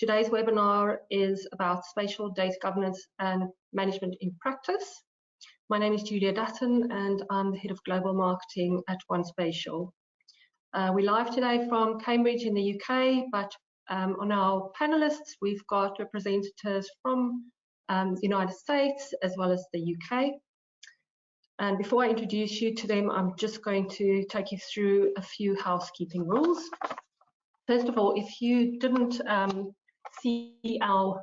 Today's webinar is about spatial data governance and management in practice. My name is Julia Dutton and I'm the Head of Global Marketing at Spatial. We're live today from Cambridge in the UK, but on our panelists, we've got representatives from the United States as well as the UK. And before I introduce you to them, I'm just going to take you through a few housekeeping rules. First of all, if you didn't see our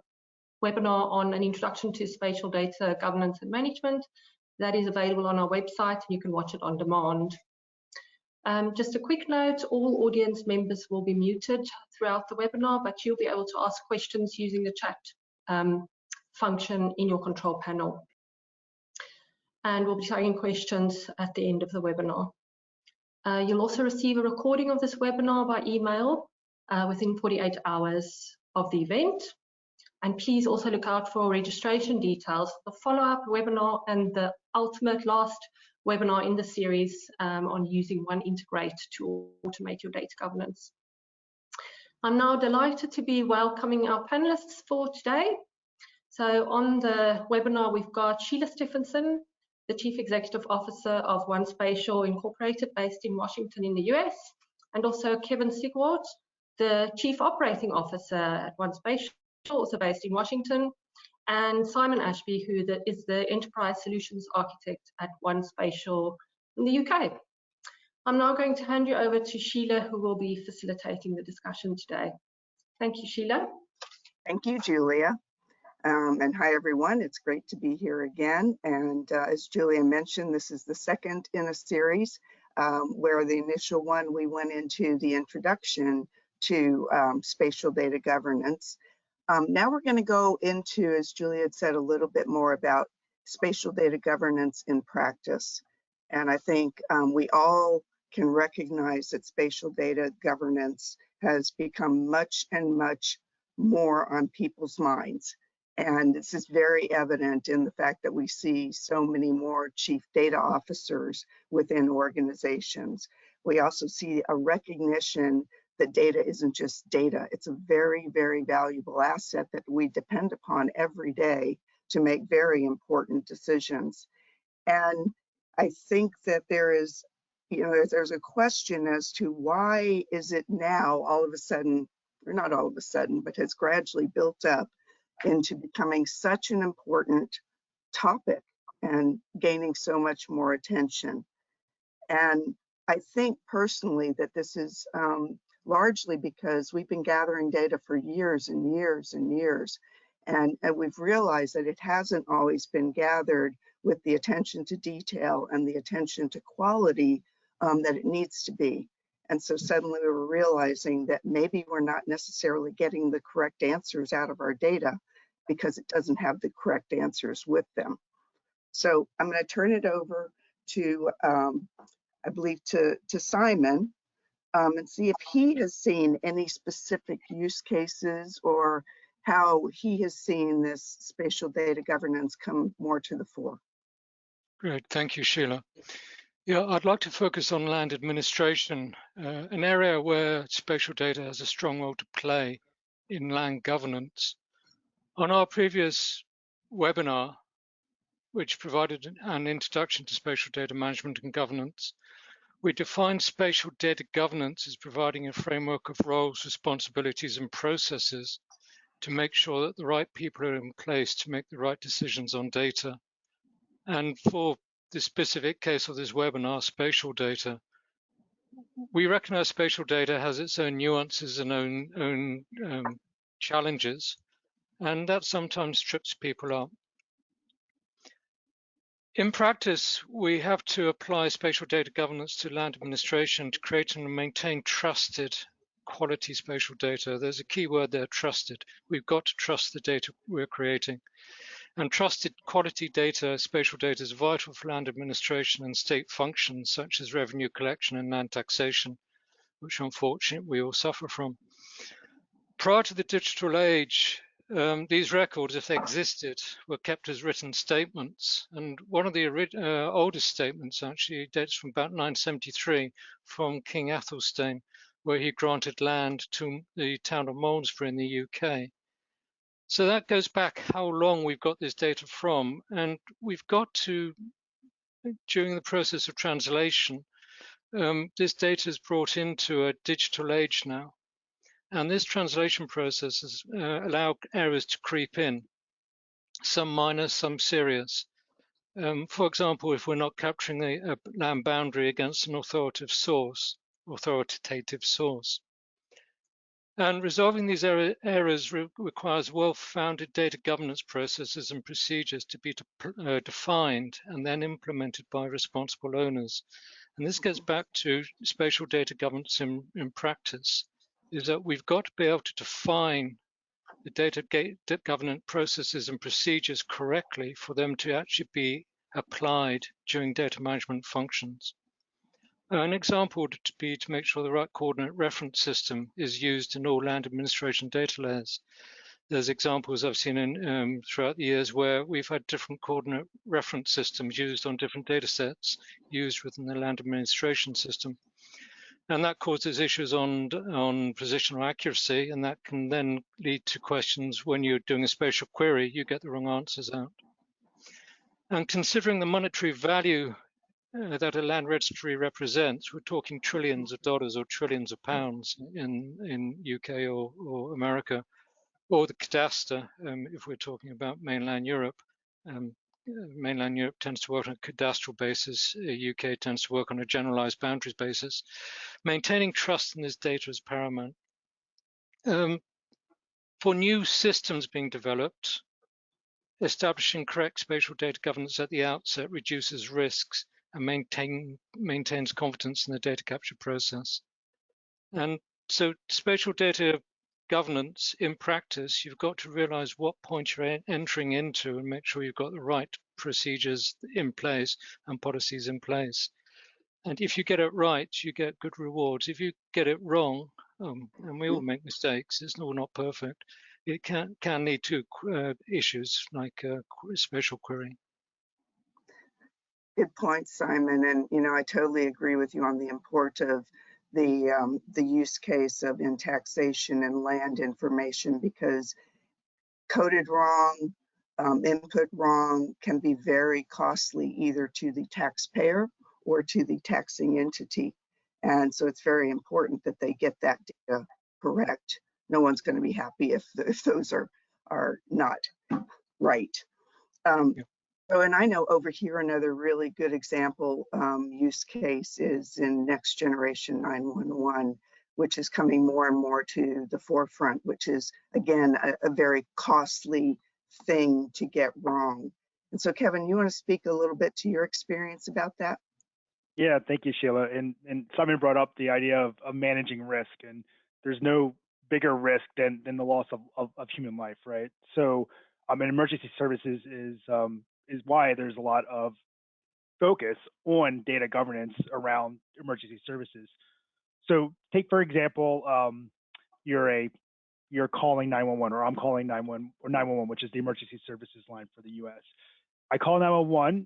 webinar on an introduction to spatial data governance and management, that is available on our website and you can watch it on demand. Just a quick note, all audience members will be muted throughout the webinar, but you'll be able to ask questions using the chat function in your control panel. And we'll be taking questions at the end of the webinar. You'll also receive a recording of this webinar by email within 48 hours of the event. And please also look out for registration details, the follow-up webinar and the ultimate last webinar in the series on using One Integrate to automate your data governance. I'm now delighted to be welcoming our panelists for today. So on the webinar, we've got Sheila Steffenson, the Chief Executive Officer of Spatial Incorporated, based in Washington in the US, and also Kevin Sigwart, the Chief Operating Officer at Spatial, also based in Washington, and Simon Ashby, who is the Enterprise Solutions Architect at Spatial in the UK. I'm now going to hand you over to Sheila, who will be facilitating the discussion today. Thank you, Sheila. Thank you, Julia. And hi, everyone. It's great to be here again. And as Julia mentioned, this is the second in a series where the initial one, we went into the introduction to spatial data governance. Now we're going to go into, as Julia had said, a little bit more about spatial data governance in practice. And I think we all can recognize that spatial data governance has become much and much more on people's minds. And this is very evident in the fact that we see so many more chief data officers within organizations. We also see a recognition that data isn't just data. It's a very, very valuable asset that we depend upon every day to make very important decisions. And I think that there is, there's a question as to why is it now all of a sudden, or not all of a sudden, but has gradually built up into becoming such an important topic and gaining so much more attention. And I think personally that this is largely because we've been gathering data for years and years and years, and we've realized that it hasn't always been gathered with the attention to detail and the attention to quality that it needs to be. And so suddenly we were realizing that maybe we're not necessarily getting the correct answers out of our data because it doesn't have the correct answers with them. So I'm going to turn it over to, I believe, to Simon and see if he has seen any specific use cases or how he has seen this spatial data governance come more to the fore. Great, thank you, Sheila. Yeah, I'd like to focus on land administration, an area where spatial data has a strong role to play in land governance. On our previous webinar, which provided an introduction to spatial data management and governance, we defined spatial data governance as providing a framework of roles, responsibilities, and processes to make sure that the right people are in place to make the right decisions on data. And for the specific case of this webinar, spatial data, we recognize spatial data has its own nuances and own challenges, and that sometimes trips people up. In practice, we have to apply spatial data governance to land administration to create and maintain trusted quality spatial data. There's a key word there, trusted. We've got to trust the data we're creating. And trusted quality data, spatial data, is vital for land administration and state functions such as revenue collection and land taxation, which unfortunately we all suffer from. Prior to the digital age, these records, if they existed, were kept as written statements. And one of the oldest statements actually dates from about 973 from King Athelstan, where he granted land to the town of Malmesbury in the UK. So that goes back how long we've got this data from, and we've got to, during the process of translation, this data is brought into a digital age now. And this translation process has allowed errors to creep in, some minor, some serious. For example, if we're not capturing a land boundary against an authoritative source. And resolving these errors requires well-founded data governance processes and procedures to be defined and then implemented by responsible owners. And this gets back to spatial data governance in practice, is that we've got to be able to define the data governance processes and procedures correctly for them to actually be applied during data management functions. An example would be to make sure the right coordinate reference system is used in all land administration data layers. There's examples I've seen in, throughout the years where we've had different coordinate reference systems used on different data sets used within the land administration system. And that causes issues on positional accuracy, and that can then lead to questions when you're doing a spatial query, you get the wrong answers out. And considering the monetary value that a land registry represents, we're talking trillions of dollars or trillions of pounds in UK or America, or the cadastre, if we're talking about mainland Europe. Mainland Europe tends to work on a cadastral basis. UK tends to work on a generalized boundaries basis. Maintaining trust in this data is paramount. For new systems being developed, establishing correct spatial data governance at the outset reduces risks and maintains confidence in the data capture process. And so spatial data governance in practice, you've got to realize what point you're entering into and make sure you've got the right procedures in place and policies in place. And if you get it right, you get good rewards. If you get it wrong, and we all make mistakes, it's all not perfect, it can lead to issues like spatial querying. Good point, Simon. And, you know, I totally agree with you on the import of the use case of in taxation and land information, because coded wrong, input wrong can be very costly either to the taxpayer or to the taxing entity. And so it's very important that they get that data correct. No one's going to be happy if those are not right. So, and I know over here another really good example use case is in next generation 911, which is coming more and more to the forefront, which is again a very costly thing to get wrong. And so, Kevin, you want to speak a little bit to your experience about that? Yeah, thank you, Sheila. And Simon brought up the idea of managing risk, and there's no bigger risk than the loss of human life, right? So, and emergency services is why there's a lot of focus on data governance around emergency services. So, take for example, you're calling 911, or I'm calling 911, which is the emergency services line for the U.S. I call 911.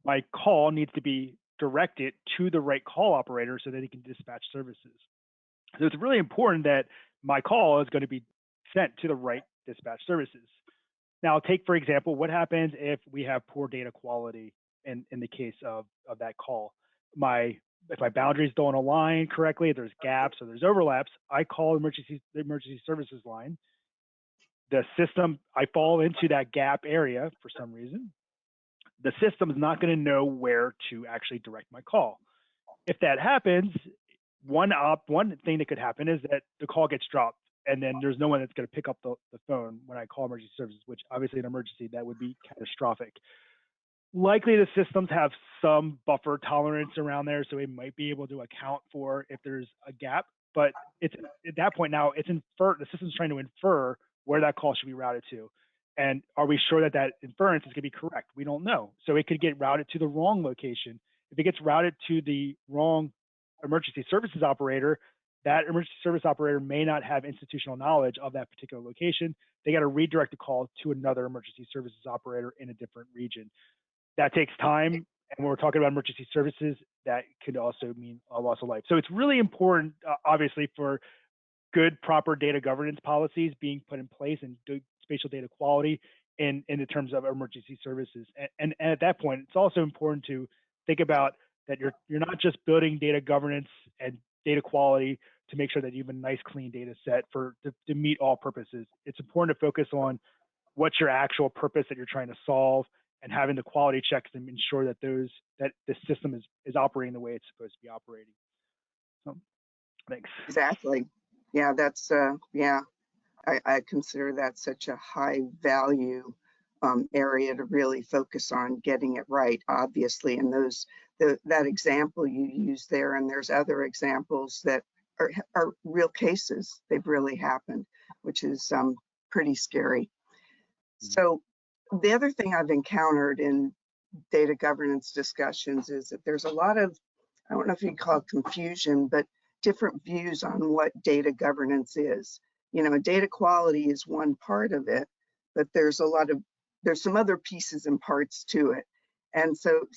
My call needs to be directed to the right call operator so that he can dispatch services. So it's really important that my call is going to be sent to the right dispatch services. Now, take, for example, what happens if we have poor data quality in the case of that call? If my boundaries don't align correctly, if there's gaps or there's overlaps, I call the emergency services line. The system, I fall into that gap area for some reason. The system is not going to know where to actually direct my call. If that happens, one thing that could happen is that the call gets dropped, and then there's no one that's going to pick up the phone when I call emergency services, which obviously in an emergency, that would be catastrophic. Likely the systems have some buffer tolerance around there, so it might be able to account for if there's a gap, but it's at that point now, the system's trying to infer where that call should be routed to. And are we sure that that inference is going to be correct? We don't know. So it could get routed to the wrong location. If it gets routed to the wrong emergency services operator, that emergency service operator may not have institutional knowledge of that particular location. They got to redirect the call to another emergency services operator in a different region. That takes time And when we're talking about emergency services, that could also mean a loss of life. So it's really important, obviously, for good, proper data governance policies being put in place and spatial data quality in the terms of emergency services. And at that point, it's also important to think about that you're not just building data governance and data quality to make sure that you have a nice, clean data set to meet all purposes. It's important to focus on what's your actual purpose that you're trying to solve, and having the quality checks and ensure that the system is operating the way it's supposed to be operating. So, thanks. Exactly. Yeah, that's yeah. I consider that such a high value area to really focus on getting it right, obviously. And that example you used there, and there's other examples that are real cases. They've really happened, which is pretty scary. So the other thing I've encountered in data governance discussions is that there's a lot of, I don't know if you'd call it confusion, but different views on what data governance is. You know, data quality is one part of it, but there's some other pieces and parts to it. And so,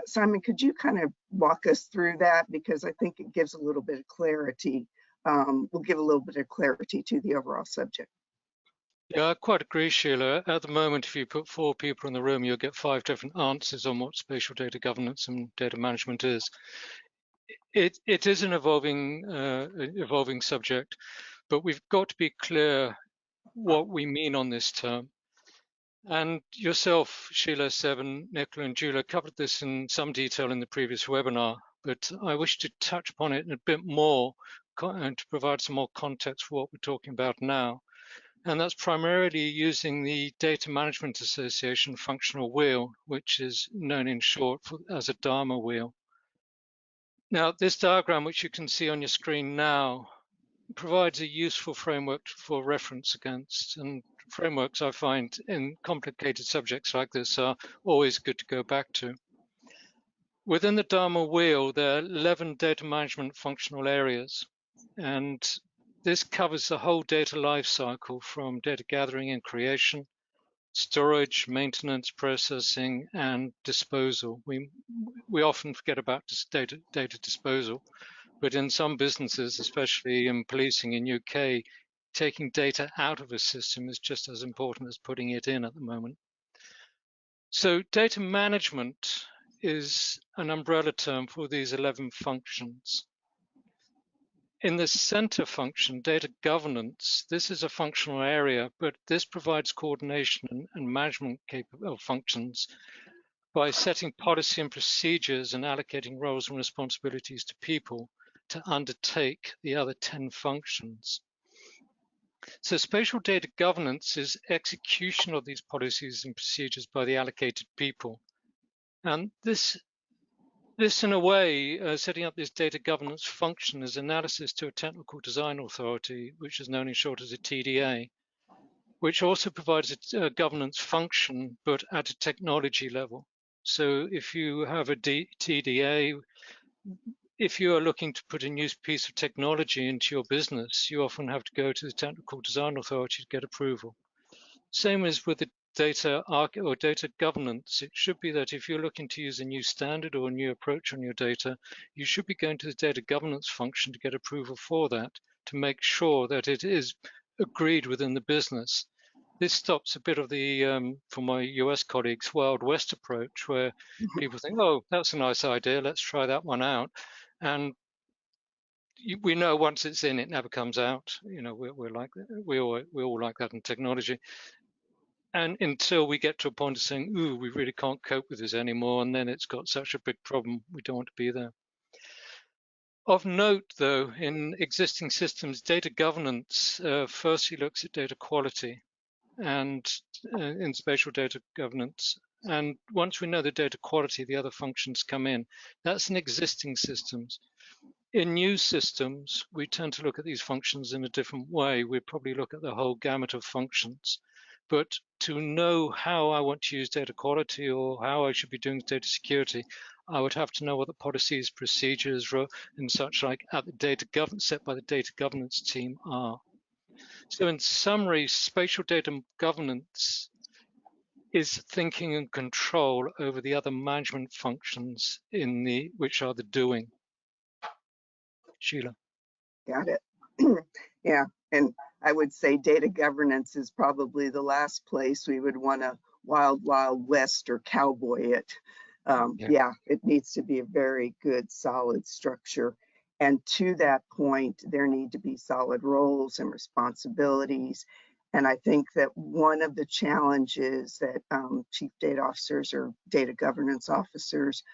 Simon, could you kind of walk us through that? Because I think it gives a little bit of clarity, will give a little bit of clarity to the overall subject. Yeah, I quite agree, Sheila. At the moment, if you put 4 people in the room, you'll get 5 different answers on what spatial data governance and data management is. It is an evolving subject, but we've got to be clear what we mean on this term. And yourself, Sheila, Seven, Nicola, and Julia covered this in some detail in the previous webinar, but I wish to touch upon it a bit more and to provide some more context for what we're talking about now. And that's primarily using the Data Management Association functional wheel, which is known in short as a DAMA wheel. Now, this diagram, which you can see on your screen now, provides a useful framework for reference against. And frameworks, I find, in complicated subjects like this are always good to go back to. Within the DAMA wheel, there are 11 data management functional areas. And this covers the whole data lifecycle from data gathering and creation, storage, maintenance, processing, and disposal. We often forget about this data disposal, but in some businesses, especially in policing in UK, taking data out of a system is just as important as putting it in at the moment. So data management is an umbrella term for these 11 functions. In the center function, data governance, this is a functional area, but this provides coordination and management capable functions by setting policy and procedures and allocating roles and responsibilities to people to undertake the other 10 functions. So spatial data governance is execution of these policies and procedures by the allocated people. And this in a way, setting up this data governance function is analysis to a technical design authority, which is known in short as a TDA, which also provides a governance function, but at a technology level. So if you have a TDA, if you are looking to put a new piece of technology into your business, you often have to go to the technical design authority to get approval. Same as with the data or data governance. It should be that if you're looking to use a new standard or a new approach on your data, you should be going to the data governance function to get approval for that, to make sure that it is agreed within the business. This stops a bit of the, for my US colleagues, Wild West approach, where people think, oh, that's a nice idea, let's try that one out. And we know once it's in, it never comes out. You know, we're like we all like that in technology. And until we get to a point of saying, ooh, we really can't cope with this anymore, and then it's got such a big problem, we don't want to be there. Of note, though, in existing systems, data governance firstly looks at data quality and in spatial data governance. And once we know the data quality, the other functions come in. That's in existing systems. In new systems, we tend to look at these functions in a different way. We probably look at the whole gamut of functions. But to know how I want to use data quality or how I should be doing data security, I would have to know what the policies, procedures, and such like at the data governance set by the data governance team are. So in summary, spatial data governance is thinking and control over the other management functions which are the doing. Sheila. Got it. Yeah, and I would say data governance is probably the last place we would want to wild west or cowboy it. Yeah, it needs to be a very good, solid structure. And to that point, there need to be solid roles and responsibilities. And I think that one of the challenges that chief data officers or data governance officers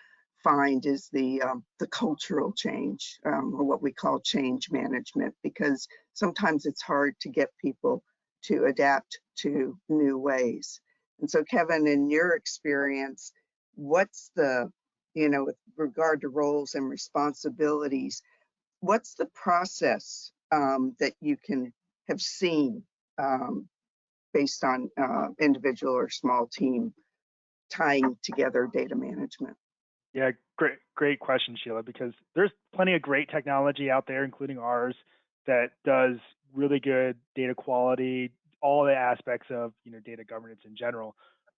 find is the cultural change, or what we call change management, because sometimes it's hard to get people to adapt to new ways. And so, Kevin, in your experience, what's the, with regard to roles and responsibilities, what's the process that you can have seen based on individual or small team tying together data management? Yeah, great question, Sheila, because there's plenty of great technology out there, including ours, that does really good data quality, all the aspects of data governance in general.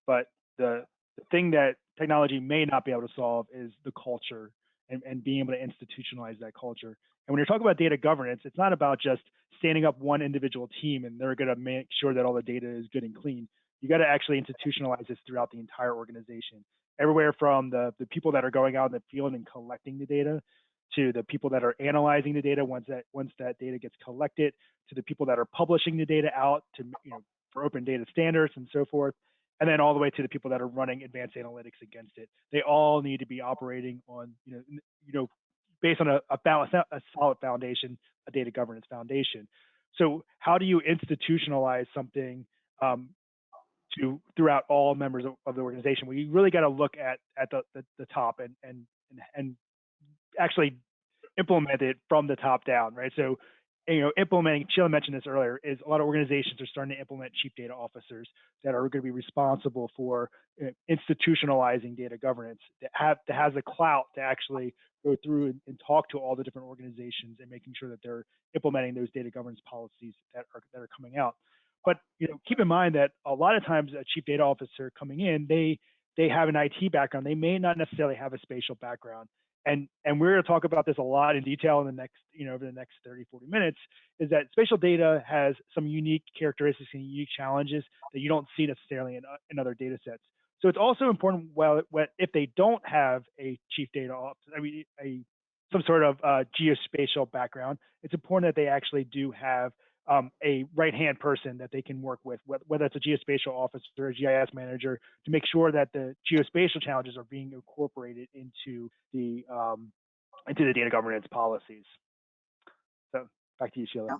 But the thing that technology may not be able to solve is the culture and being able to institutionalize that culture. And when you're talking about data governance, it's not about just standing up one individual team and they're going to make sure that all the data is good and clean. You got to actually institutionalize this throughout the entire organization. Everywhere from the people that are going out in the field and collecting the data, to the people that are analyzing the data once that data gets collected, to the people that are publishing the data out to for open data standards and so forth, and then all the way to the people that are running advanced analytics against it. They all need to be operating on based on a solid foundation, a data governance foundation. So how do you institutionalize something throughout all members of the organization? We really got to look at the top and actually implement it from the top down, right? So, implementing, Sheila mentioned this earlier, is a lot of organizations are starting to implement chief data officers that are going to be responsible for institutionalizing data governance, that has the clout to actually go through and talk to all the different organizations and making sure that they're implementing those data governance policies that are coming out. But keep in mind that a lot of times a chief data officer coming in, they have an IT background. They may not necessarily have a spatial background. And we're going to talk about this a lot in detail in the next, over the next 30, 40 minutes, is that spatial data has some unique characteristics and unique challenges that you don't see necessarily in other data sets. So it's also important, if they don't have a chief data officer, some sort of geospatial background, it's important that they actually do have a right-hand person that they can work with, whether it's a geospatial officer or a GIS manager, to make sure that the geospatial challenges are being incorporated into the data governance policies. So back to you, Sheila. Yeah,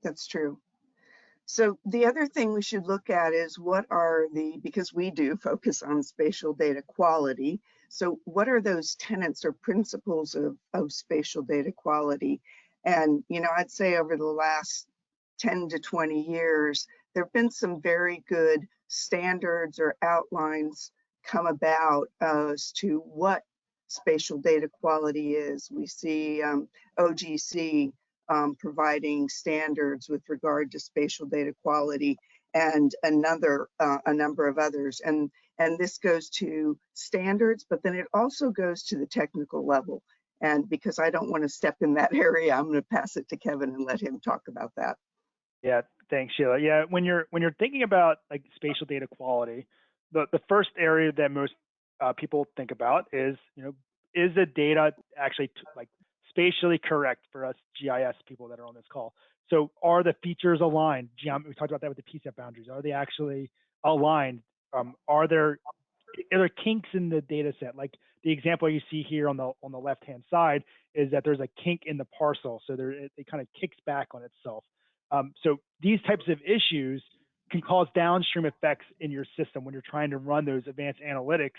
that's true. So the other thing we should look at is because we do focus on spatial data quality. So what are those tenets or principles of spatial data quality? And, I'd say over the last 10 to 20 years, there have been some very good standards or outlines come about as to what spatial data quality is. We see OGC providing standards with regard to spatial data quality, and a number of others. And this goes to standards, but then it also goes to the technical level. And because I don't want to step in that area, I'm going to pass it to Kevin and let him talk about that. Yeah, thanks, Sheila. Yeah, when you're thinking about like spatial data quality, the first area that most people think about is the data actually spatially correct for us GIS people that are on this call? So are the features aligned? We talked about that with the PSEP boundaries. Are they actually aligned? Are there kinks in the data set? Like the example you see here on the left-hand side is that there's a kink in the parcel, so it kind of kicks back on itself. So these types of issues can cause downstream effects in your system when you're trying to run those advanced analytics.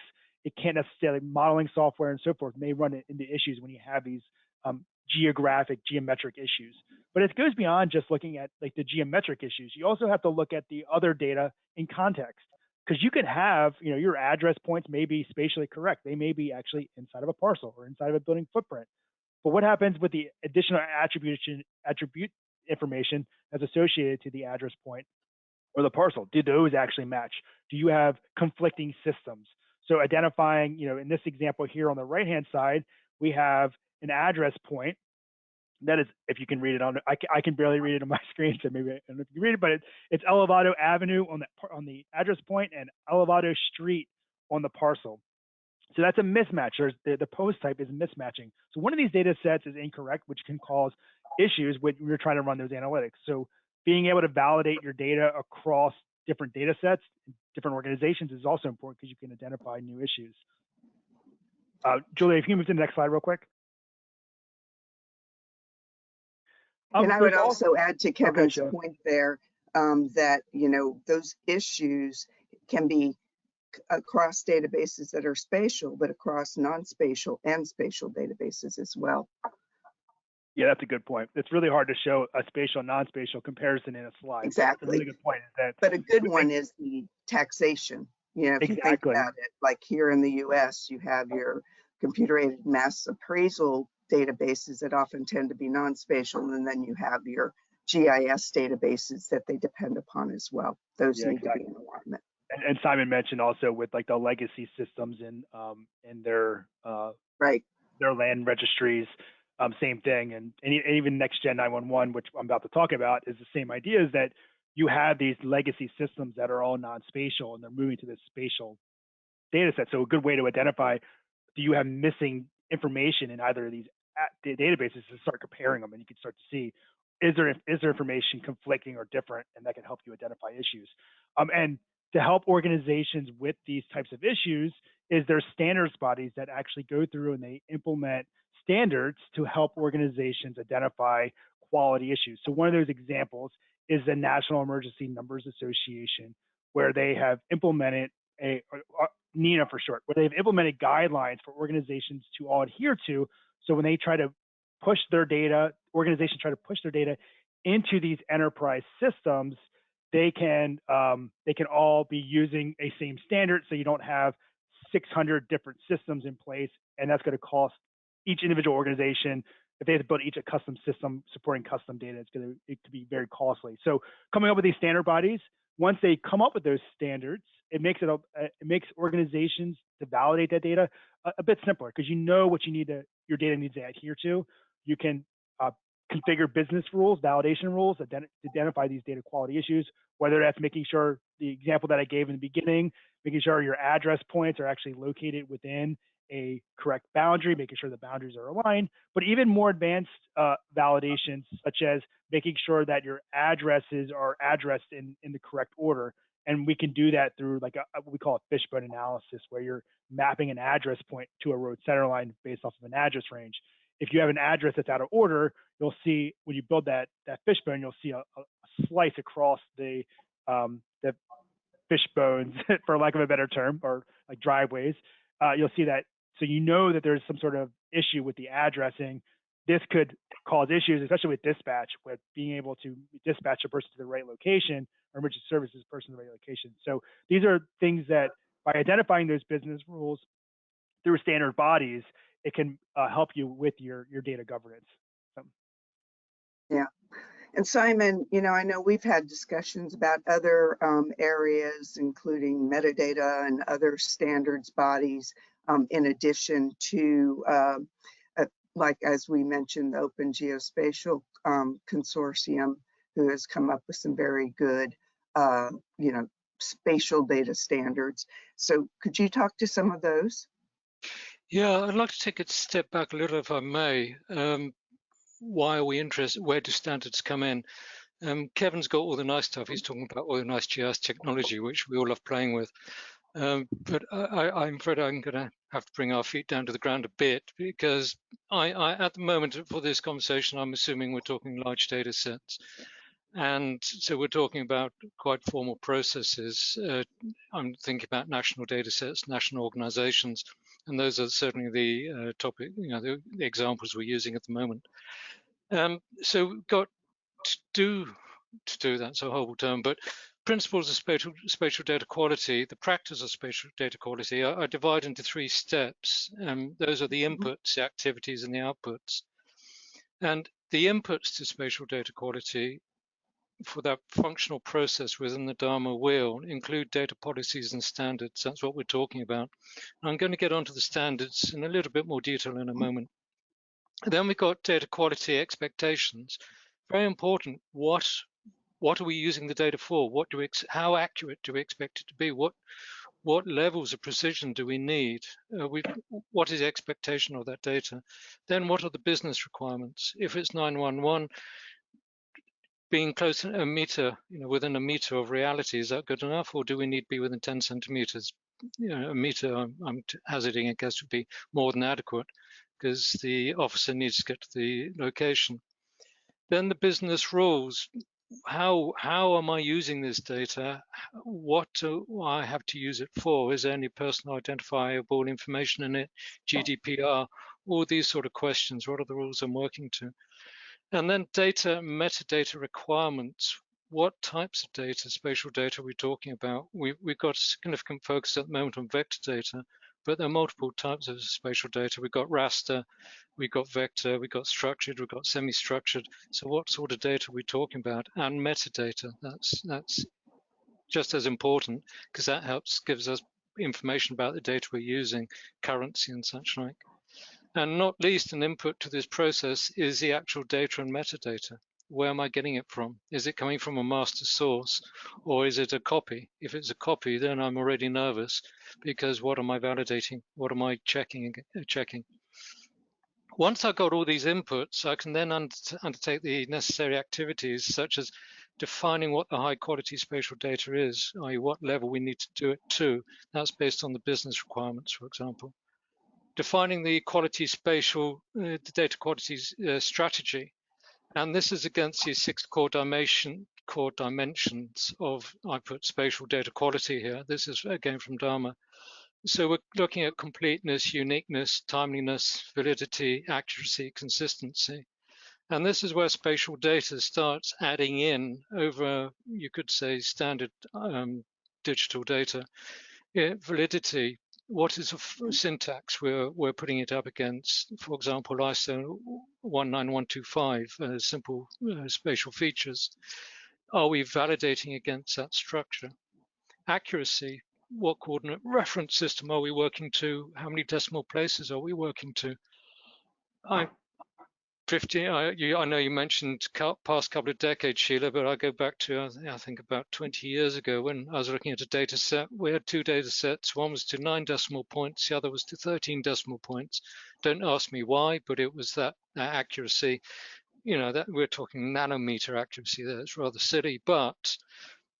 It can't necessarily, modeling software and so forth may run into issues when you have these geometric issues. But it goes beyond just looking at like the geometric issues. You also have to look at the other data in context, because you could have, your address points may be spatially correct. They may be actually inside of a parcel or inside of a building footprint. But what happens with the additional attribute information that's associated to the address point? or the parcel? Do those actually match? Do you have conflicting systems? So identifying, in this example here on the right-hand side, we have an address point. That is, if you can read it I can barely read it on my screen, so maybe I don't know if you can read it, but it's Elevado Avenue on the address point and Elevado Street on the parcel. So that's a mismatch. The post type is mismatching. So one of these data sets is incorrect, which can cause issues when you're trying to run those analytics. So being able to validate your data across different data sets, different organizations is also important because you can identify new issues. Julia, if you can move to the next slide real quick. And I would also add to Kevin's point there that, those issues can be across databases that are spatial, but across non-spatial and spatial databases as well. Yeah, that's a good point. It's really hard to show a spatial, non-spatial comparison in a slide. Exactly. That's a really good point. But a good one is the taxation. If you think about it, like here in the US, you have your computer-aided mass appraisal databases that often tend to be non-spatial, and then you have your GIS databases that they depend upon as well. Those need to be in alignment. And Simon mentioned also with like the legacy systems in their their land registries, same thing. And even Next Gen 911, which I'm about to talk about, is the same idea, is that you have these legacy systems that are all non-spatial and they're moving to this spatial data set. So a good way to identify, do you have missing information in either of these databases, to start comparing them, and you can start to see, is there information conflicting or different, and that can help you identify issues. And to help organizations with these types of issues is there's standards bodies that actually go through and they implement standards to help organizations identify quality issues. So one of those examples is the National Emergency Numbers Association, where they have implemented NENA for short, where they've implemented guidelines for organizations to all adhere to. So when they try to push their data, organizations try to push their data into these enterprise systems, they can all be using a same standard, so you don't have 600 different systems in place, and that's going to cost each individual organization. If they have to build each a custom system supporting custom data, it could be very costly. So coming up with these standard bodies, once they come up with those standards, it makes organizations to validate that data a bit simpler, because you know what your data needs to adhere to. You can configure business rules, validation rules, identify these data quality issues, whether that's making sure, the example that I gave in the beginning, making sure your address points are actually located within a correct boundary, making sure the boundaries are aligned, but even more advanced validations, such as making sure that your addresses are addressed in the correct order. And we can do that through like what we call a fishbone analysis, where you're mapping an address point to a road center line based off of an address range. If you have an address that's out of order, you'll see when you build that fishbone, you'll see a slice across the fishbones, for lack of a better term, or like driveways. You'll see that, so you know that there's some sort of issue with the addressing. This could cause issues, especially with dispatch, with being able to dispatch a person to the right location, or emergency services person to the right location. So these are things that, by identifying those business rules through standard bodies, it can help you with your data governance. So. Yeah. And Simon, I know we've had discussions about other areas, including metadata and other standards bodies, in addition to, like as we mentioned, the Open Geospatial Consortium, who has come up with some very good, spatial data standards. So could you talk to some of those? Yeah, I'd like to take a step back a little, if I may. Why are we interested? Where do standards come in? Kevin's got all the nice stuff. He's talking about all the nice GIS technology, which we all love playing with. But I'm afraid I'm going to have to bring our feet down to the ground a bit, because at the moment for this conversation, I'm assuming we're talking large data sets. And so we're talking about quite formal processes. I'm thinking about national data sets, national organizations, and those are certainly the topic, the examples we're using at the moment. So we've got to do that's a horrible term, but principles of spatial data quality, the practice of spatial data quality are divided into 3 steps. Those are the inputs, the activities, and the outputs. And the inputs to spatial data quality for that functional process within the Dharma wheel, include data policies and standards. That's what we're talking about. I'm going to get onto the standards in a little bit more detail in a moment. Then we've got data quality expectations. Very important. What are we using the data for? How accurate do we expect it to be? What levels of precision do we need? What is the expectation of that data? Then what are the business requirements? If it's 911, being close to a meter, within a meter of reality, is that good enough, or do we need to be within 10 centimeters? A meter, I'm hazarding a guess, would be more than adequate, because the officer needs to get to the location. Then the business rules. How am I using this data? What do I have to use it for? Is there any personal identifiable information in it? GDPR, all these sort of questions. What are the rules I'm working to? And then data, metadata requirements. What types of data, spatial data, are we talking about? We've got significant focus at the moment on vector data, but there are multiple types of spatial data. We've got raster, we've got vector, we've got structured, we've got semi-structured. So what sort of data are we talking about? And metadata, that's just as important, because that gives us information about the data we're using, currency and such like. And not least, an input to this process is the actual data and metadata. Where am I getting it from? Is it coming from a master source, or is it a copy? If it's a copy, then I'm already nervous, because what am I validating? What am I checking? Once I've got all these inputs, I can then undertake the necessary activities, such as defining what the high quality spatial data is, i.e. what level we need to do it to. That's based on the business requirements, for example. Defining the quality spatial, the data quality strategy. And this is against the 6 core dimensions of, I put spatial data quality here. This is again from Dharma. So we're looking at completeness, uniqueness, timeliness, validity, accuracy, consistency. And this is where spatial data starts adding in over, you could say, standard digital data. Validity. What is a syntax we're putting it up against? For example, ISO 19125, simple spatial features. Are we validating against that structure? Accuracy. What coordinate reference system are we working to? How many decimal places are we working to? I know you mentioned past couple of decades, Sheila, but I go back to, I think, about 20 years ago when I was looking at a data set. We had 2 data sets. One was to 9 decimal points. The other was to 13 decimal points. Don't ask me why, but it was that accuracy. That we're talking nanometer accuracy there. It's rather silly, but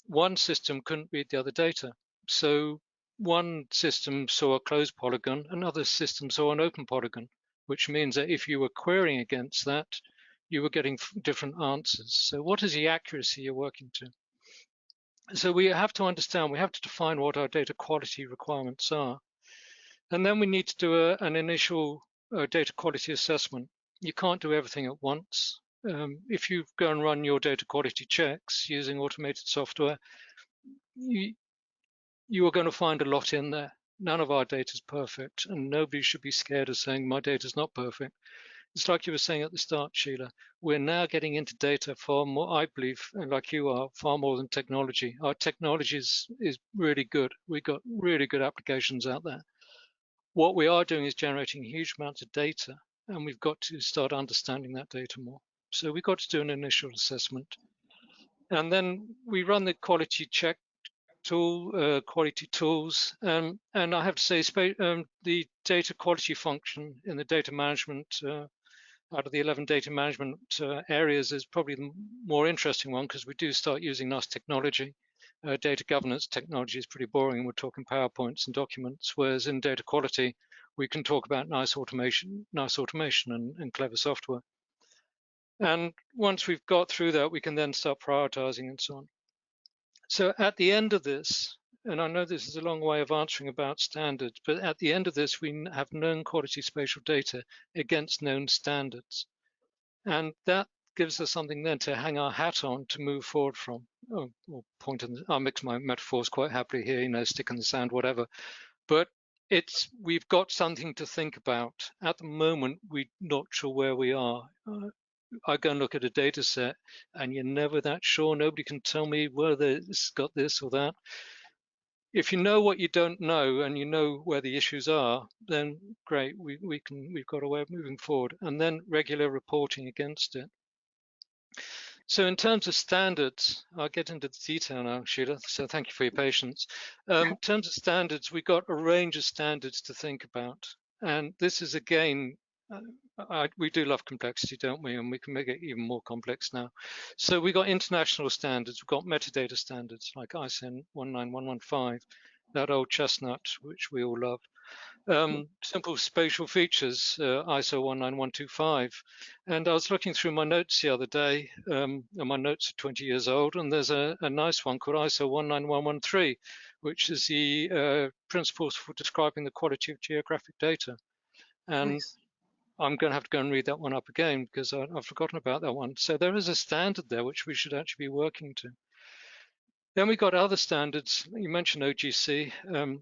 one system couldn't read the other data. So one system saw a closed polygon, another system saw an open polygon, which means that if you were querying against that, you were getting different answers. So what is the accuracy you're working to? So we have to understand, we have to define what our data quality requirements are. And then we need to do an initial data quality assessment. You can't do everything at once. If you go and run your data quality checks using automated software, you are going to find a lot in there. None of our data is perfect, and nobody should be scared of saying my data is not perfect. It's like you were saying at the start, Sheila. We're now getting into data far more, I believe, and like you are, far more than technology. Our technology is really good. We've got really good applications out there. What we are doing is generating huge amounts of data, and we've got to start understanding that data more. So we've got to do an initial assessment. And then we run the quality check tool, quality tools, and I have to say the data quality function in the data management, out of the 11 data management areas, is probably the more interesting one, because we do start using nice technology. Data governance technology is pretty boring. We're talking PowerPoints and documents, whereas in data quality, we can talk about nice automation and clever software. And once we've got through that, we can then start prioritizing and so on. So at the end of this, and I know this is a long way of answering about standards, but at the end of this, we have known quality spatial data against known standards. And that gives us something then to hang our hat on to move forward from. Or point in, I'll mix my metaphors quite happily here, stick in the sand, whatever. But we've got something to think about. At the moment, we're not sure where we are. I go and look at a data set and you're never that sure. Nobody can tell me whether it's got this or that. If you know what you don't know and you know where the issues are, then great, we've got a way of moving forward. And then regular reporting against it. So in terms of standards, I'll get into the detail now, Sheila, so thank you for your patience. In terms of standards, we've got a range of standards to think about. And this is, again, we do love complexity, don't we? And we can make it even more complex now. So we've got international standards. We've got metadata standards like ISO 19115, that old chestnut, which we all love. Simple spatial features, ISO 19125. And I was looking through my notes the other day, and my notes are 20 years old, and there's a nice one called ISO 19113, which is the principles for describing the quality of geographic data. And nice. I'm going to have to go and read that one up again because I've forgotten about that one. So there is a standard there which we should actually be working to. Then we got other standards. You mentioned OGC.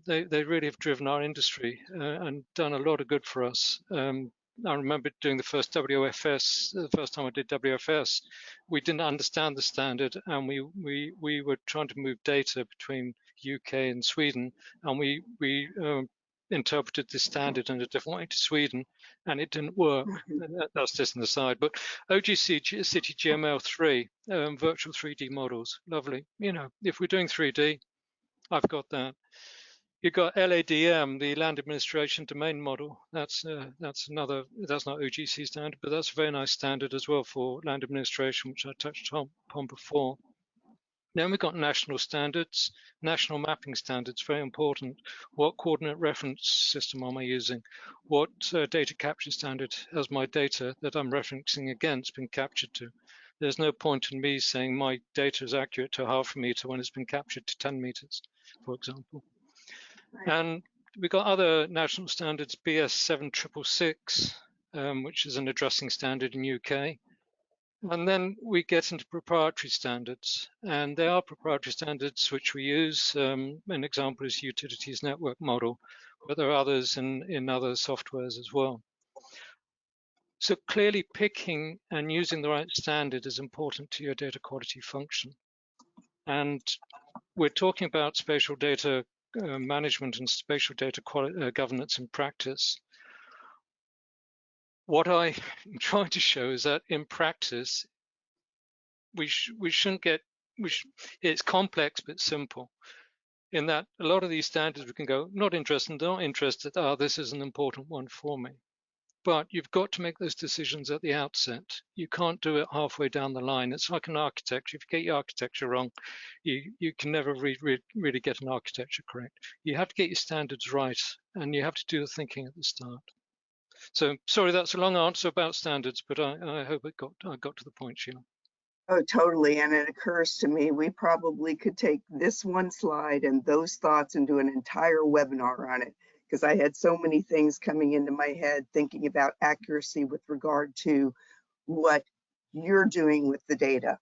They really have driven our industry and done a lot of good for us. I remember doing the first WFS. The first time I did WFS, we didn't understand the standard, and we were trying to move data between UK and Sweden, and we interpreted the standard in a different way to Sweden, and it didn't work. That's just an aside. But OGC City GML3, virtual 3D models, lovely. You know, if we're doing 3D, I've got that. You've got LADM, the Land Administration Domain Model. That's not OGC standard, but that's a very nice standard as well for land administration, which I touched upon before. Then we've got national standards, national mapping standards, very important. What coordinate reference system am I using? What data capture standard has my data that I'm referencing against been captured to? There's no point in me saying my data is accurate to half a meter when it's been captured to 10 meters, for example. Right. And we've got other national standards, BS 7666, which is an addressing standard in UK. And then we get into proprietary standards, and there are proprietary standards which we use. An example is utilities network model, but there are others in other softwares as well. So clearly picking and using the right standard is important to your data quality function. And we're talking about spatial data management and spatial data governance in practice. What I'm trying to show is that in practice, it's complex but simple, in that a lot of these standards we can go, not interested, this is an important one for me. But you've got to make those decisions at the outset. You can't do it halfway down the line. It's like an architecture. If you get your architecture wrong, you can never really get an architecture correct. You have to get your standards right, and you have to do the thinking at the start. So sorry, that's a long answer about standards, but I hope I got to the point, Sheila. Oh, totally. And it occurs to me, we probably could take this one slide and those thoughts and do an entire webinar on it, because I had so many things coming into my head thinking about accuracy with regard to what you're doing with the data.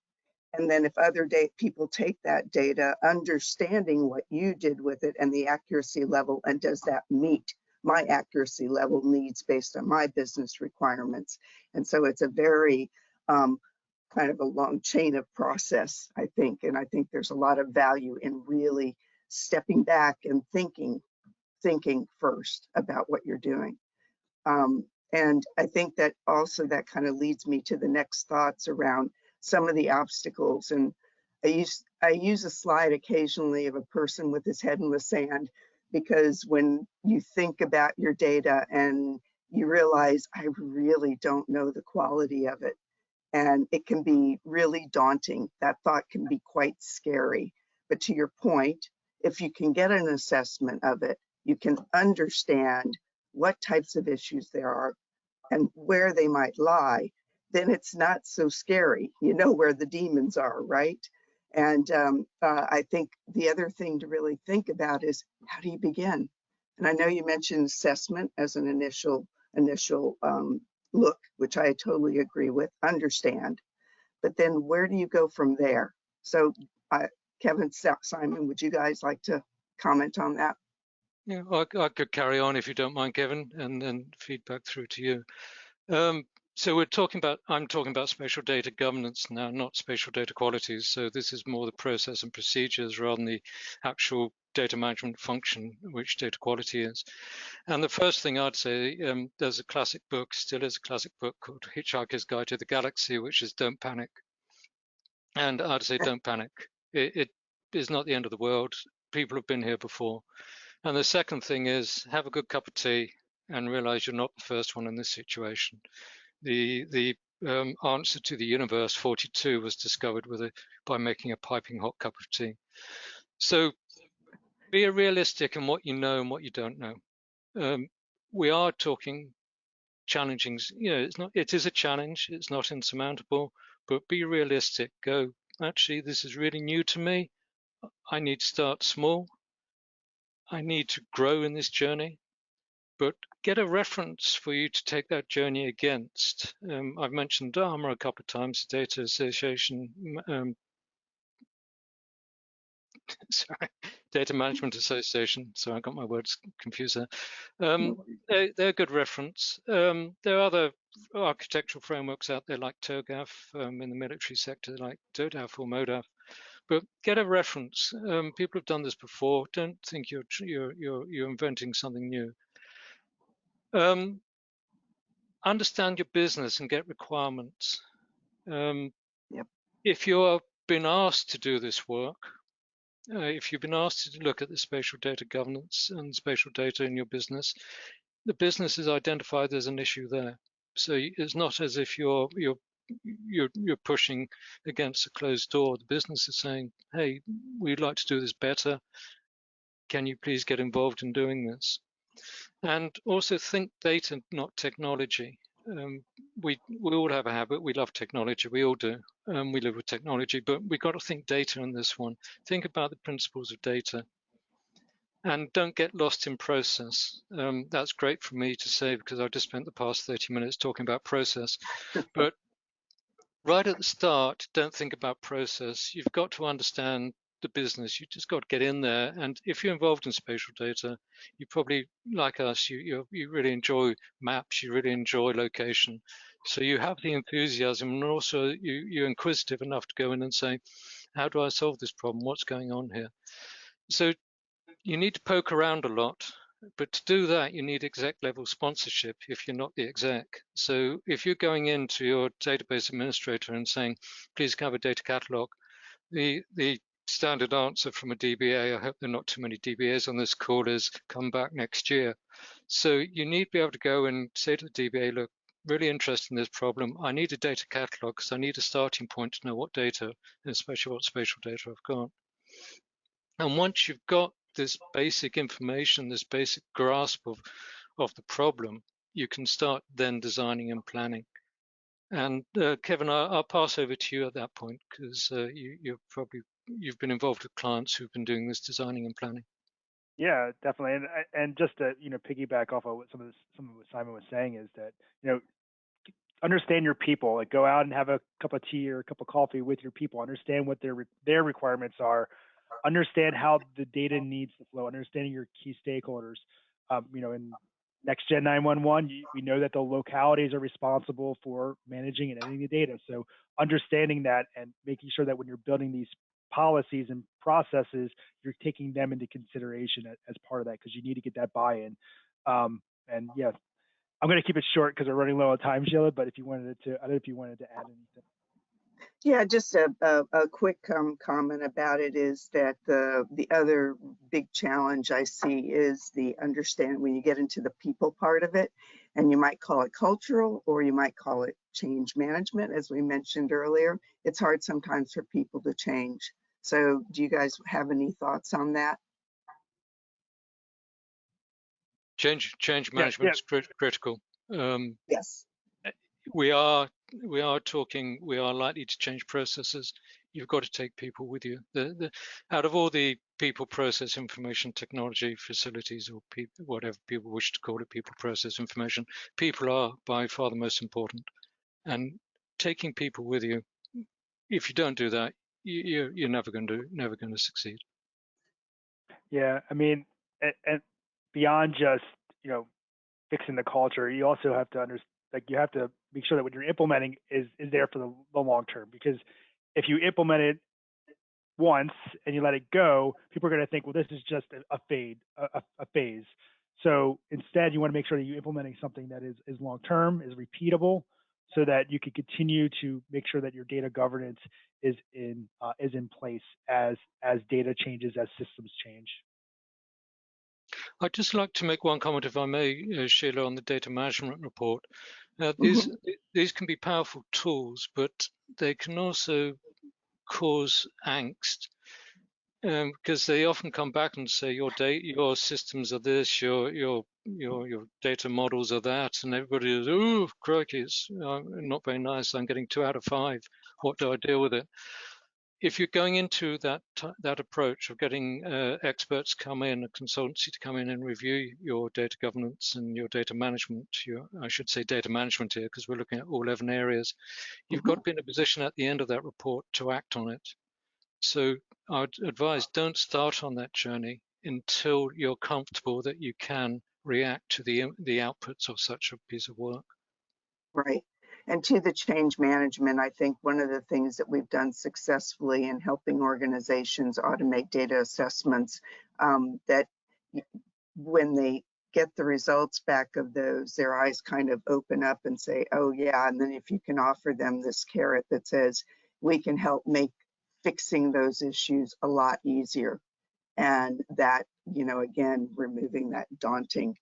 And then if other people take that data, understanding what you did with it and the accuracy level, and does that meet my accuracy level needs based on my business requirements. And so it's a very kind of a long chain of process, I think. And I think there's a lot of value in really stepping back and thinking first about what you're doing. And I think that also that kind of leads me to the next thoughts around some of the obstacles. And I use a slide occasionally of a person with his head in the sand, because when you think about your data and you realize, I really don't know the quality of it, and it can be really daunting. That thought can be quite scary. But to your point, if you can get an assessment of it, you can understand what types of issues there are and where they might lie, then it's not so scary. You know where the demons are, right? And I think the other thing to really think about is, how do you begin? And I know you mentioned assessment as an initial look, which I totally agree with, understand. But then where do you go from there? So Kevin, Simon, would you guys like to comment on that? Yeah, I could carry on if you don't mind, Kevin, and then feedback through to you. So I'm talking about spatial data governance now, not spatial data qualities. So this is more the process and procedures rather than the actual data management function, which data quality is. And the first thing I'd say, there's a classic book, still is a classic book called Hitchhiker's Guide to the Galaxy, which is Don't Panic. And I'd say don't panic. It is not the end of the world. People have been here before. And the second thing is have a good cup of tea and realize you're not the first one in this situation. The answer to the universe 42 was discovered by making a piping hot cup of tea. So be realistic in what you know and what you don't know. We are talking challenging, it is a challenge, it's not insurmountable, but be realistic. Go, actually, this is really new to me. I need to start small. I need to grow in this journey. But get a reference for you to take that journey against. I've mentioned DAMA a couple of times, Data Association, sorry, Data Management Association. Sorry, I got my words confused there. They're a good reference. There are other architectural frameworks out there like TOGAF in the military sector, like DODAF or MODAF. But get a reference. People have done this before. Don't think you're inventing something new. Understand your business and get requirements. If you're been asked to do this work, if you've been asked to look at the spatial data governance and spatial data in your business, the business is identified there's an issue there. So it's not as if you're pushing against a closed door. The business is saying, hey, we'd like to do this better. Can you please get involved in doing this? And also think data, not technology. We all have a habit. We love technology. We all do. We live with technology, but we've got to think data in this one. Think about the principles of data. And don't get lost in process. That's great for me to say because I've just spent the past 30 minutes talking about process. But right at the start, don't think about process. You've got to understand the business. You just got to get in there. And if you're involved in spatial data, you probably, like us, you really enjoy maps, you really enjoy location. So you have the enthusiasm, and also you're inquisitive enough to go in and say, how do I solve this problem? What's going on here? So you need to poke around a lot. But to do that, you need exec level sponsorship if you're not the exec. So if you're going into your database administrator and saying, please have a data catalog, the standard answer from a DBA, I hope there are not too many DBAs on this call, is come back next year. So you need to be able to go and say to the DBA, look, really interested in this problem. I need a data catalog because I need a starting point to know what data, and especially what spatial data I've got. And once you've got this basic information, this basic grasp of the problem, you can start then designing and planning. And Kevin, I'll pass over to you at that point because you've been involved with clients who've been doing this designing and planning. Yeah, definitely. And just to piggyback off of what some of what Simon was saying is that understand your people. Like go out and have a cup of tea or a cup of coffee with your people. Understand what their requirements are. Understand how the data needs to flow, understanding your key stakeholders. In Next Gen 911, we know that the localities are responsible for managing and editing the data. So understanding that and making sure that when you're building these policies and processes, you're taking them into consideration as part of that because you need to get that buy-in. And yeah, I'm going to keep it short because we're running low on time, Sheila, but if you wanted to, I don't know if you wanted to add anything. Yeah, just a quick comment about it is that the other big challenge I see is the understand when you get into the people part of it, and you might call it cultural or you might call it change management, as we mentioned earlier. It's hard sometimes for people to change. So do you guys have any thoughts on that? Change management is critical. Yes. We are likely to change processes. You've got to take people with you. Out of all the people, process, information, technology, facilities, or people, whatever people wish to call it, people, process, information, people are by far the most important. And taking people with you, if you don't do that, you're never going to succeed. Yeah, I mean, and beyond just fixing the culture, you also have to like you have to make sure that what you're implementing is there for the long term, because if you implement it once and you let it go, people are going to think, well, this is just a phase. So instead, you want to make sure that you're implementing something that is long term, is repeatable, so that you can continue to make sure that your data governance is in place as data changes, as systems change. I'd just like to make one comment, if I may, Sheila, on the data management report. These can be powerful tools, but they can also cause angst, because they often come back and say your systems are this, your data models are that, and everybody is, oh crikey, it's not very nice. I'm getting 2 out of 5. What do I deal with it? If you're going into that approach of getting experts come in, a consultancy to come in and review your data governance and your data management, I should say data management here, because we're looking at all 11 areas, you've got to be in a position at the end of that report to act on it. So I'd advise, don't start on that journey until you're comfortable that you can react to the outputs of such a piece of work. Right. And to the change management, I think one of the things that we've done successfully in helping organizations automate data assessments, that when they get the results back of those, their eyes kind of open up and say, oh yeah, and then if you can offer them this carrot that says, we can help make fixing those issues a lot easier. And that, again, removing that daunting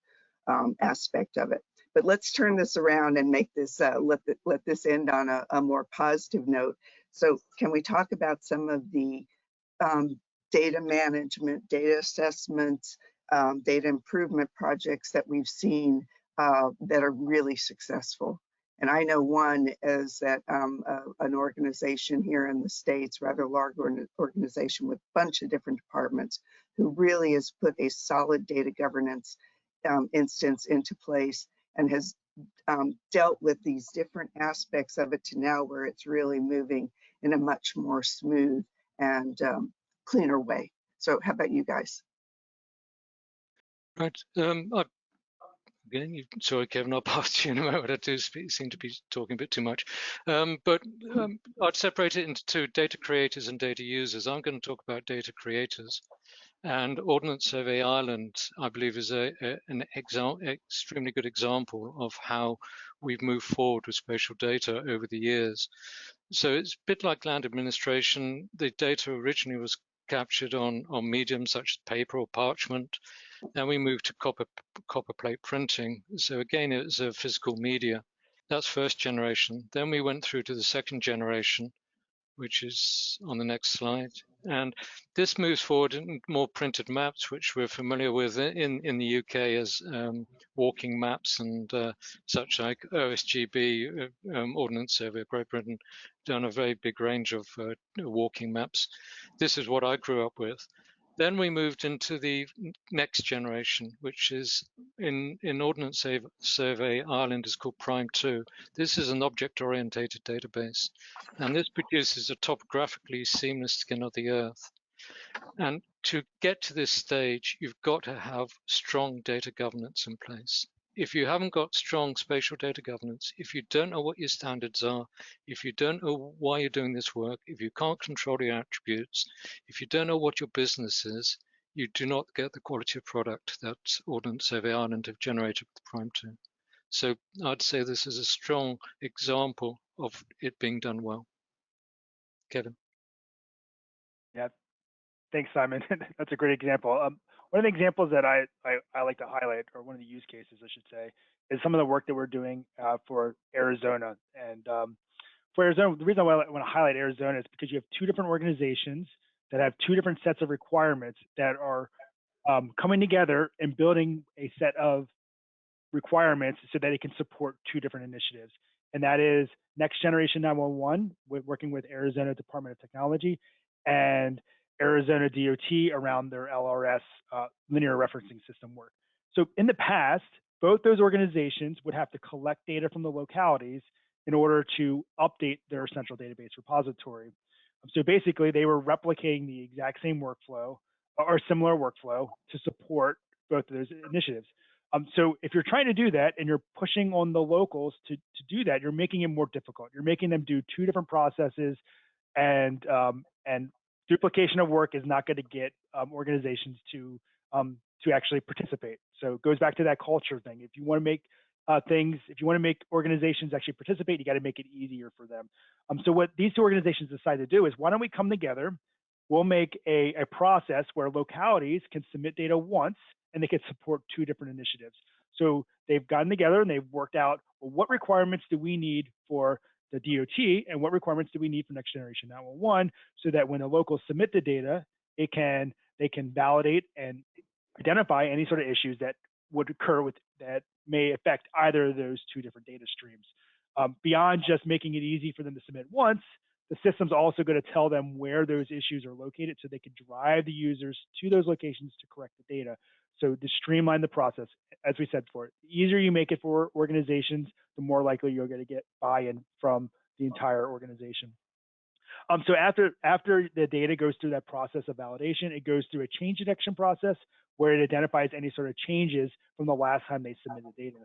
aspect of it. But let's turn this around and make this, let this end on a more positive note. So can we talk about some of the data management, data assessments, data improvement projects that we've seen that are really successful? And I know one is that an organization here in the States, rather large organization with a bunch of different departments, who really has put a solid data governance instance into place and has dealt with these different aspects of it to now where it's really moving in a much more smooth and cleaner way. So how about you guys? Right. Again, sorry, Kevin, I'll pass to you in a moment. I do seem to be talking a bit too much. But I'd separate it into two, data creators and data users. I'm going to talk about data creators. And Ordnance Survey Ireland, I believe, is an extremely good example of how we've moved forward with spatial data over the years. So it's a bit like land administration. The data originally was captured on mediums such as paper or parchment. Then we moved to copper plate printing. So again, it was a physical media. That's first generation. Then we went through to the second generation, which is on the next slide. And this moves forward in more printed maps, which we're familiar with in the UK as walking maps and such like OSGB, Ordnance Survey of Great Britain, done a very big range of walking maps. This is what I grew up with. Then we moved into the next generation, which is in Ordnance Survey Ireland is called Prime 2. This is an object-oriented database, and this produces a topographically seamless skin of the Earth. And to get to this stage, you've got to have strong data governance in place. If you haven't got strong spatial data governance, if you don't know what your standards are, if you don't know why you're doing this work, if you can't control your attributes, if you don't know what your business is, you do not get the quality of product that Ordnance Survey Ireland have generated with Prime 2. So I'd say this is a strong example of it being done well. Kevin. Yeah, thanks, Simon. That's a great example. One of the examples that I like to highlight, or one of the use cases, I should say, is some of the work that we're doing for Arizona. And for Arizona, the reason why I want to highlight Arizona is because you have two different organizations that have two different sets of requirements that are coming together and building a set of requirements so that it can support two different initiatives. And that is Next Generation 911, working with Arizona Department of Technology, and Arizona DOT around their LRS linear referencing system work. So in the past, both those organizations would have to collect data from the localities in order to update their central database repository. So basically, they were replicating the exact same workflow or similar workflow to support both of those initiatives. So if you're trying to do that and you're pushing on the locals to do that, you're making it more difficult. You're making them do two different processes, and duplication of work is not going to get organizations to actually participate. So it goes back to that culture thing. If you want to make if you want to make organizations actually participate, you got to make it easier for them. So what these two organizations decided to do is, why don't we come together? We'll make a process where localities can submit data once, and they can support two different initiatives. So they've gotten together and they've worked out, well, what requirements do we need for the DOT, and what requirements do we need for Next Generation 911, so that when the locals submit the data, they can validate and identify any sort of issues that would occur that may affect either of those two different data streams. Beyond just making it easy for them to submit once, the system's also going to tell them where those issues are located, so they can drive the users to those locations to correct the data. So to streamline the process, as we said before, the easier you make it for organizations, the more likely you're going to get buy-in from the entire organization. So after the data goes through that process of validation, it goes through a change detection process where it identifies any sort of changes from the last time they submitted data.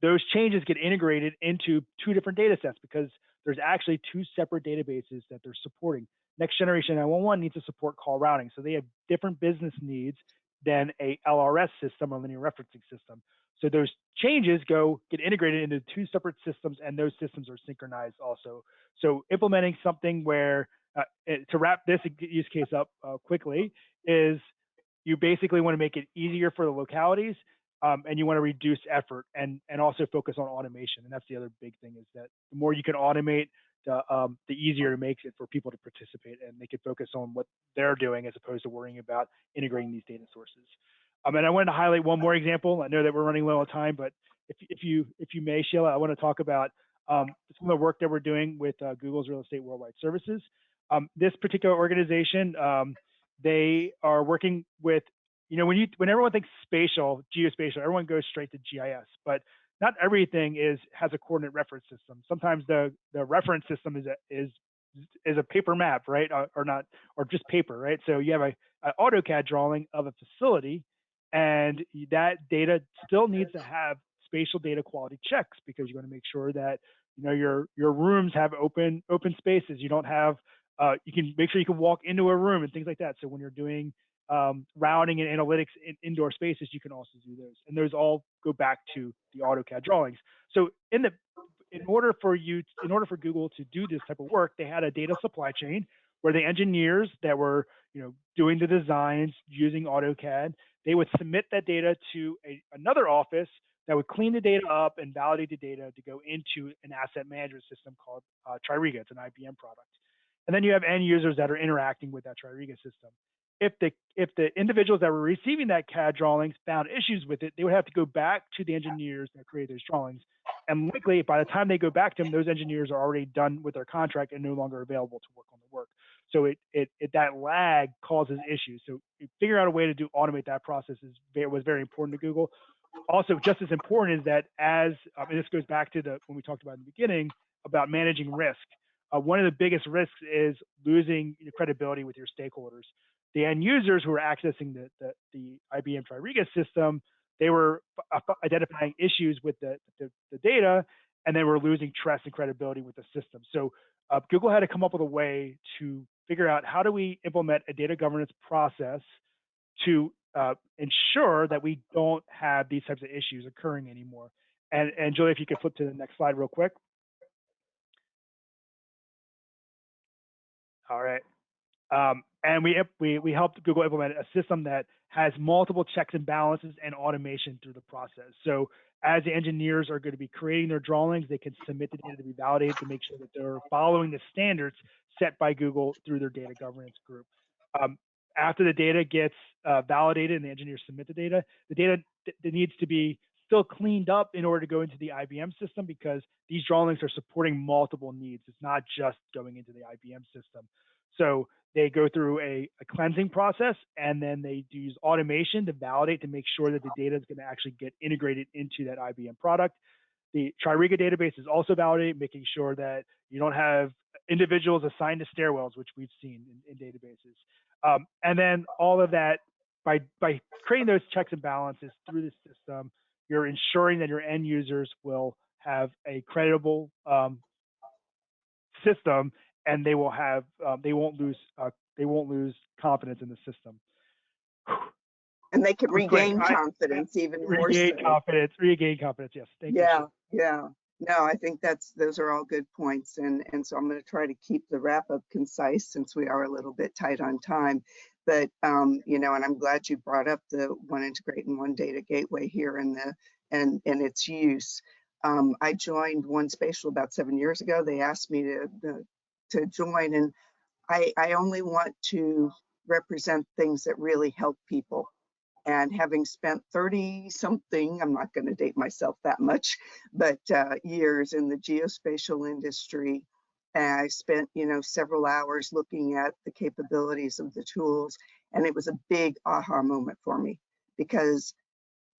Those changes get integrated into two different data sets, because there's actually two separate databases that they're supporting. Next Generation 911 needs to support call routing, so they have different business needs than a LRS system or linear referencing system. So those changes get integrated into two separate systems, and those systems are synchronized also. So implementing something where, to wrap this use case up quickly, is you basically want to make it easier for the localities, and you want to reduce effort and also focus on automation. And that's the other big thing, is that the more you can automate, the easier it makes it for people to participate, and they can focus on what they're doing as opposed to worrying about integrating these data sources. And I wanted to highlight one more example. I know that we're running low on time, but if you may, Sheila, I want to talk about some of the work that we're doing with Google's Real Estate Worldwide Services. This particular organization, they are working with, when everyone thinks spatial, geospatial, everyone goes straight to GIS, but not everything has a coordinate reference system. Sometimes the reference system is a paper map, right, or just paper, right? So you have an AutoCAD drawing of a facility, and that data still needs to have spatial data quality checks, because you're going to make sure that your rooms have open spaces. You don't have you can make sure you can walk into a room and things like that. So when you're doing routing and analytics in indoor spaces, you can also do those, and those all go back to the AutoCAD drawings. So in order for Google to do this type of work, they had a data supply chain where the engineers that were doing the designs using AutoCAD, they would submit that data to another office that would clean the data up and validate the data to go into an asset management system called Tririga. It's an IBM product. And then you have end users that are interacting with that Tririga system. If the individuals that were receiving that CAD drawings found issues with it, they would have to go back to the engineers that created those drawings. And likely, by the time they go back to them, those engineers are already done with their contract and no longer available to work on the work. So that lag causes issues. So figure out a way to automate that process was very important to Google. Also, just as important is that and this goes back to when we talked about in the beginning about managing risk. One of the biggest risks is losing credibility with your stakeholders. The end users who are accessing the IBM Tririga system, they were identifying issues with the data, and they were losing trust and credibility with the system. So Google had to come up with a way to figure out, how do we implement a data governance process to ensure that we don't have these types of issues occurring anymore. And Julia, if you could flip to the next slide real quick. All right. And we helped Google implement a system that has multiple checks and balances and automation through the process. So as the engineers are going to be creating their drawings, they can submit the data to be validated to make sure that they're following the standards set by Google through their data governance group. After the data gets validated and the engineers submit the data needs to be still cleaned up in order to go into the IBM system, because these drawings are supporting multiple needs. It's not just going into the IBM system. So they go through a cleansing process, and then they use automation to validate, to make sure that the data is going to actually get integrated into that IBM product. The Tririga database is also validated, making sure that you don't have individuals assigned to stairwells, which we've seen in databases. And then all of that, by creating those checks and balances through the system, you're ensuring that your end users will have a credible system, and they will have they won't lose confidence in the system. And they can regain Great. confidence even more so. Regain confidence. Yes. Thank you. Yeah. No, I think those are all good points. And so I'm going to try to keep the wrap up concise since we are a little bit tight on time. But, you know, and I'm glad you brought up the one integrate and one data gateway here and its use. I joined One Spatial about 7 years ago. They asked me to join, and I only want to represent things that really help people. And having spent 30 something, I'm not going to date myself that much, but years in the geospatial industry, I spent, you know, several hours looking at the capabilities of the tools. And it was a big aha moment for me, because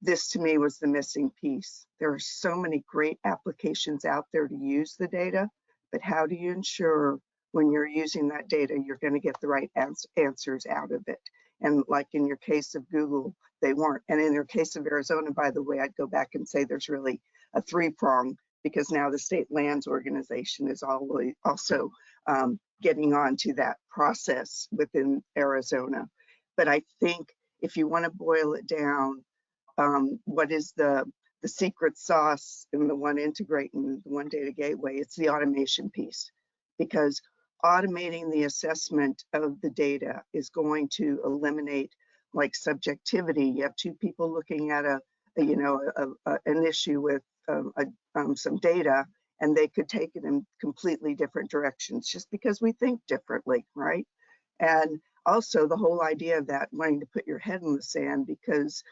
this to me was the missing piece. There are so many great applications out there to use the data, but how do you ensure when you're using that data, you're going to get the right answers out of it? And like in your case of Google, they weren't. And in your case of Arizona, by the way, I'd go back and say there's really a three-prong, because now the State Lands Organization is also getting on to that process within Arizona. But I think if you want to boil it down, what is the secret sauce in the one integrate and the one data gateway? It's the automation piece, because automating the assessment of the data is going to eliminate like subjectivity. You have two people looking at an issue with some data, and they could take it in completely different directions just because we think differently, right? And also the whole idea of that wanting to put your head in the sand, because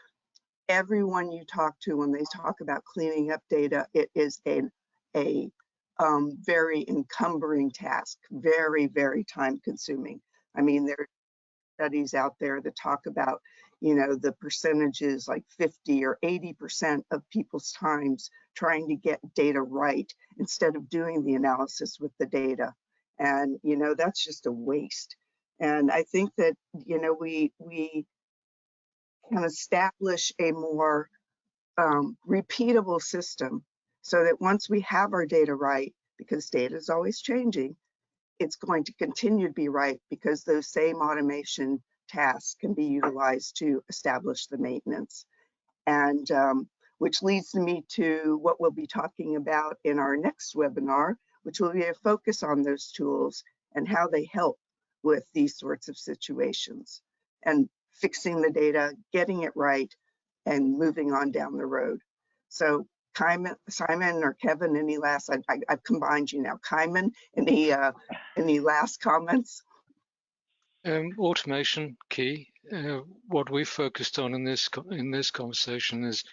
everyone you talk to when they talk about cleaning up data, it is a very encumbering task, very, very time consuming. I mean, there are studies out there that talk about, you know, the percentages like 50 or 80% of people's times trying to get data right instead of doing the analysis with the data. And, you know, that's just a waste. And I think that, you know, we can establish a more repeatable system so that once we have our data right, because data is always changing, it's going to continue to be right, because those same automation tasks can be utilized to establish the maintenance. And which leads me to what we'll be talking about in our next webinar, which will be a focus on those tools and how they help with these sorts of situations and fixing the data, getting it right, and moving on down the road. So Simon or Kevin, any last, I've combined you now. Simon, any last comments? Automation key. What we focused on in this conversation is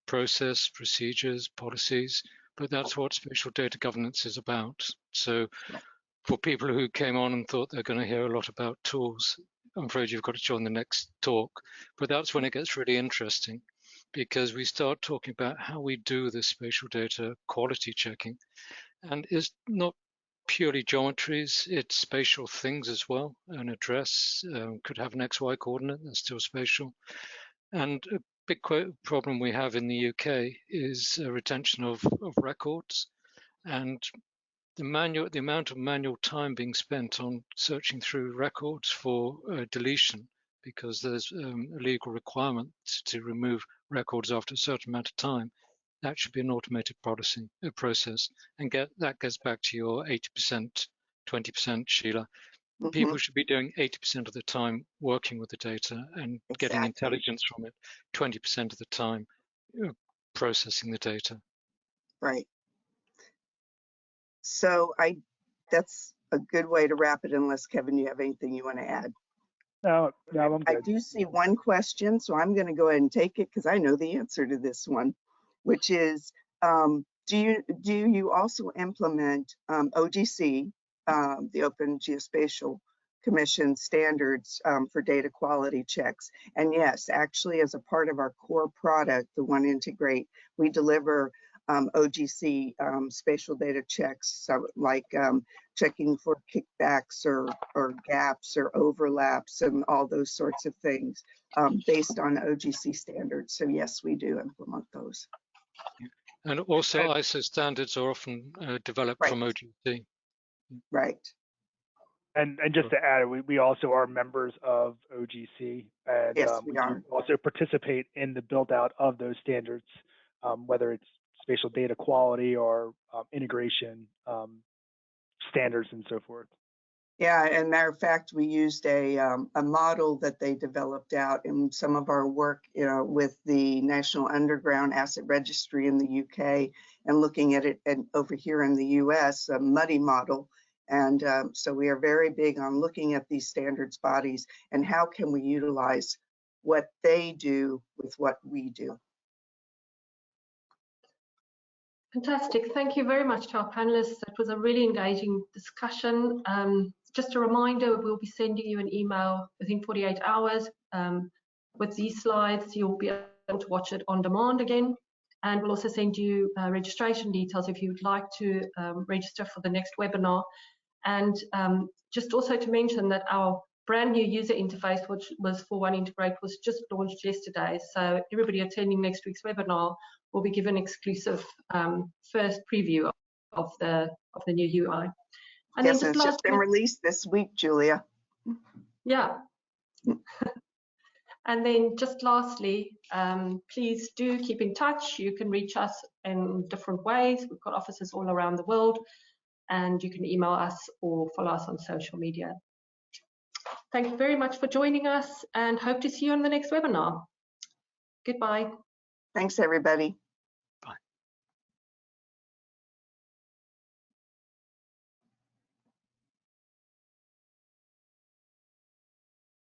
process, procedures, policies, but that's what spatial data governance is about. So for people who came on and thought they're going to hear a lot about tools, I'm afraid you've got to join the next talk. But that's when it gets really interesting, because we start talking about how we do this spatial data quality checking. And it's not purely geometries, it's spatial things as well. An address could have an XY coordinate, that's still spatial. And a big problem we have in the UK is retention of records, and the amount of manual time being spent on searching through records for deletion, because there's a legal requirement to remove records after a certain amount of time. That should be an automated process. And that gets back to your 80%, 20%, Sheila. People should be doing 80% of the time working with the data and getting intelligence from it, 20% of the time processing the data. Right. So that's a good way to wrap it, unless Kevin, you have anything you want to add? No, I'm good. I do see one question, so I'm going to go ahead and take it because I know the answer to this one, which is, do you also implement OGC, the Open Geospatial Commission standards for data quality checks? And yes, actually, as a part of our core product, the One Integrate, we deliver OGC spatial data checks, so like checking for kickbacks or gaps or overlaps and all those sorts of things. based on OGC standards. So yes, we do implement those. And also ISO standards are often developed from OGC. Right. And just to add, we also are members of OGC, and Yes, we we are. do also participate in the build out of those standards, whether it's spatial data quality or integration standards and so forth. Yeah, and matter of fact, we used a model that they developed out in some of our work, with the National Underground Asset Registry in the UK, and looking at it over here in the US, a muddy model. And so we are very big on looking at these standards bodies and how can we utilize what they do with what we do. Fantastic. Thank you very much to our panelists. That was a really engaging discussion. Just a reminder, we'll be sending you an email within 48 hours with these slides. You'll be able to watch it on demand again. And we'll also send you registration details if you would like to register for the next webinar. And just also to mention that our brand new user interface, which was for One Integrate, was just launched yesterday. So everybody attending next week's webinar will be given exclusive first preview of the new UI. And yes, then it's just been released this week, Julia. Yeah. And then just lastly, please do keep in touch. You can reach us in different ways. We've got offices all around the world, and you can email us or follow us on social media. Thank you very much for joining us, and hope to see you on the next webinar. Goodbye. Thanks, everybody.